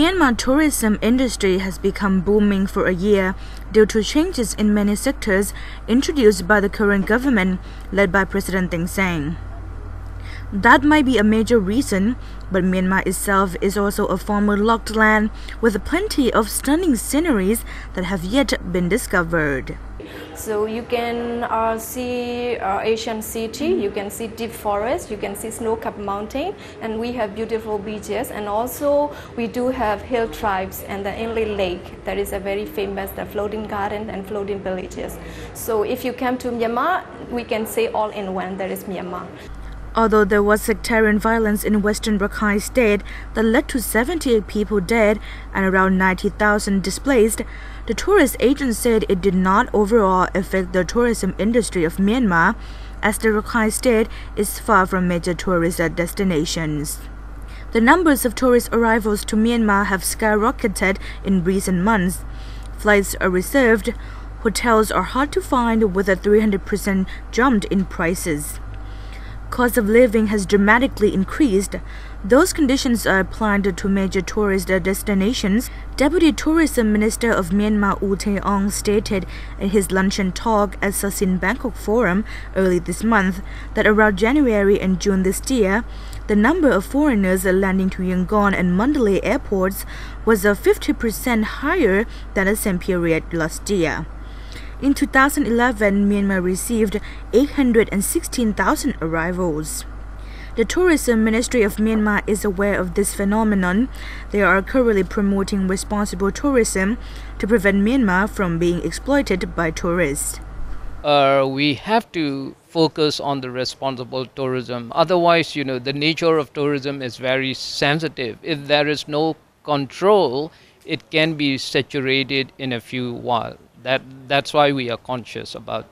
Myanmar tourism industry has become booming for a year due to changes in many sectors introduced by the current government led by President Thein Sein. That might be a major reason, but Myanmar itself is also a former locked land with plenty of stunning sceneries that have yet been discovered. So you can see Asian city, you can see deep forest, you can see snow-capped mountain, and we have beautiful beaches, and also we do have hill tribes and the inland lake that is a very famous, the floating garden and floating villages. So if you come to Myanmar, we can say all in one, that is Myanmar. Although there was sectarian violence in western Rakhine State that led to 78 people dead and around 90,000 displaced, the tourist agent said it did not overall affect the tourism industry of Myanmar, as the Rakhine State is far from major tourist destinations. The numbers of tourist arrivals to Myanmar have skyrocketed in recent months. Flights are reserved, hotels are hard to find with a 300% jump in prices. Cost of living has dramatically increased. Those conditions are applied to major tourist destinations. Deputy Tourism Minister of Myanmar U Tae-ong stated in his luncheon talk at Asean Bangkok Forum early this month that around January and June this year, the number of foreigners landing to Yangon and Mandalay airports was 50% higher than the same period last year. In 2011, Myanmar received 816,000 arrivals. The Tourism Ministry of Myanmar is aware of this phenomenon. They are currently promoting responsible tourism to prevent Myanmar from being exploited by tourists. We have to focus on the responsible tourism. Otherwise, the nature of tourism is very sensitive. If there is no control, it can be saturated in a few while. That's why we are conscious about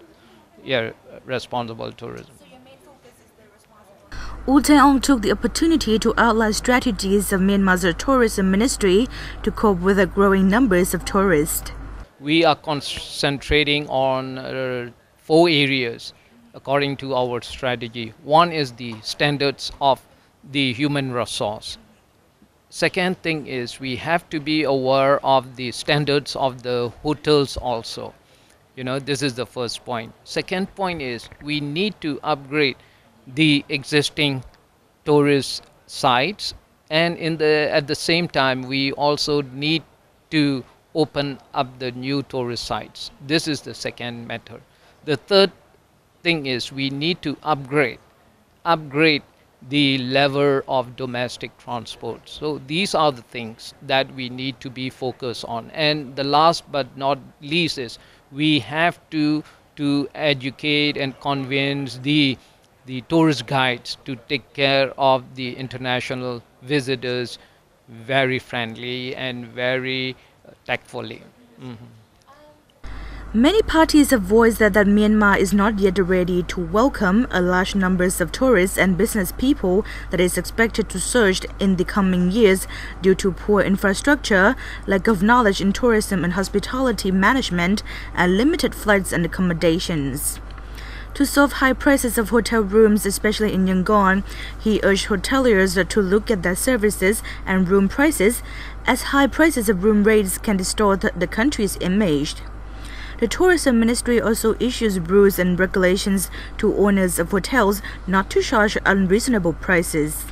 responsible tourism. So your main focus is the responsible. U Tae-ong took the opportunity to outline strategies of Myanmar's tourism ministry to cope with the growing numbers of tourists. We are concentrating on 4 areas according to our strategy. One is the standards of the human resource. Second thing is we have to be aware of the standards of the hotels also. This is the first point. Second point is we need to upgrade the existing tourist sites, and at the same time we also need to open up the new tourist sites. This is the second method. The third thing is we need to upgrade the level of domestic transport. So these are the things that we need to be focused on. And the last but not least is we have to educate and convince the tourist guides to take care of the international visitors very friendly and very tactfully. Many parties have voiced that Myanmar is not yet ready to welcome a large numbers of tourists and business people that is expected to surge in the coming years due to poor infrastructure, lack of knowledge in tourism and hospitality management, and limited flights and accommodations. To solve high prices of hotel rooms, especially in Yangon, he urged hoteliers to look at their services and room prices, as high prices of room rates can distort the country's image. The Tourism Ministry also issues rules and regulations to owners of hotels not to charge unreasonable prices.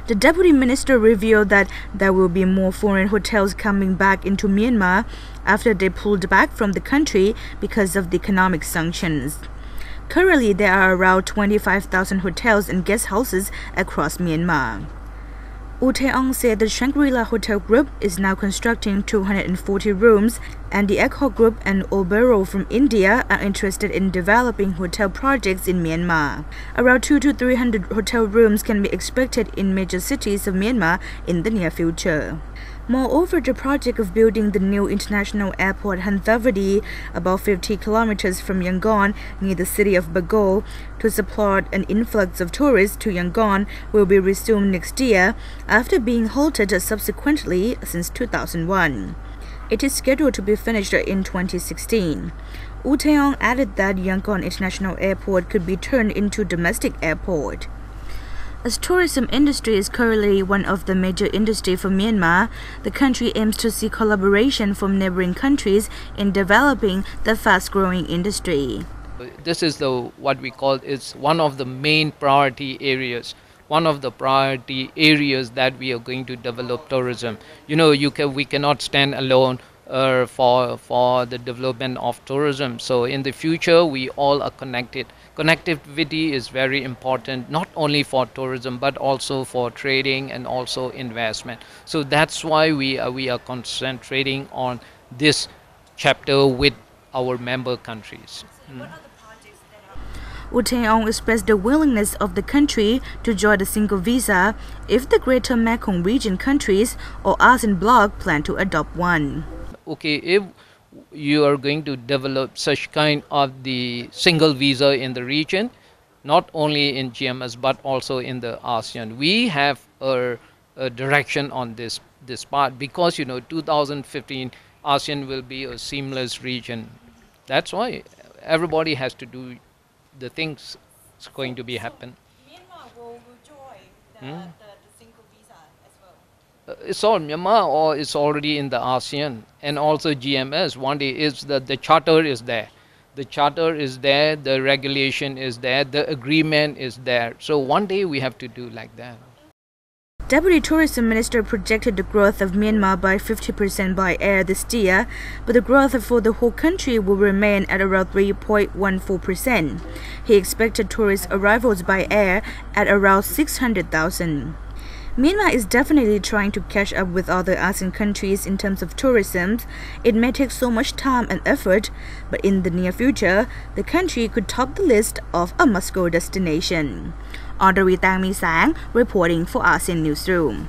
The Deputy Minister revealed that there will be more foreign hotels coming back into Myanmar after they pulled back from the country because of the economic sanctions. Currently, there are around 25,000 hotels and guest houses across Myanmar. U Tae-ong said the Shangri-La Hotel Group is now constructing 240 rooms, and the Echo Group and Obero from India are interested in developing hotel projects in Myanmar. Around 200 to 300 hotel rooms can be expected in major cities of Myanmar in the near future. Moreover, the project of building the new international airport Hanthavadi, about 50 kilometers from Yangon near the city of Bago, to support an influx of tourists to Yangon will be resumed next year after being halted subsequently since 2001. It is scheduled to be finished in 2016. U Tae-ong added that Yangon International Airport could be turned into domestic airport. As tourism industry is currently one of the major industry for Myanmar, the country aims to see collaboration from neighboring countries in developing the fast-growing industry. This is what we call is one of the main priority areas. One of the priority areas that we are going to develop tourism. We cannot stand alone for the development of tourism. So in the future, we all are connected. Connectivity is very important, not only for tourism but also for trading and also investment. So that's why we are concentrating on this chapter with our member countries. Wu Tae-ong expressed the willingness of the country to join the single visa if the Greater Mekong region countries or ASEAN bloc plan to adopt one. Okay, if you are going to develop such kind of the single visa in the region, not only in GMS but also in the ASEAN, we have a direction on this part, because 2015 ASEAN will be a seamless region. That's why everybody has to do the things that's going to be happen. Myanmar will join the single visa as well. It's all Myanmar, or it's already in the ASEAN and also GMS. One day is that the charter is there. The charter is there, the regulation is there, the agreement is there. So one day we have to do like that. Deputy Tourism Minister projected the growth of Myanmar by 50% by air this year, but the growth for the whole country will remain at around 3.14%. He expected tourist arrivals by air at around 600,000. Myanmar is definitely trying to catch up with other ASEAN countries in terms of tourism. It may take so much time and effort, but in the near future, the country could top the list of a must-go destination. Audrey Tang Mi Sang reporting for ASEAN Newsroom.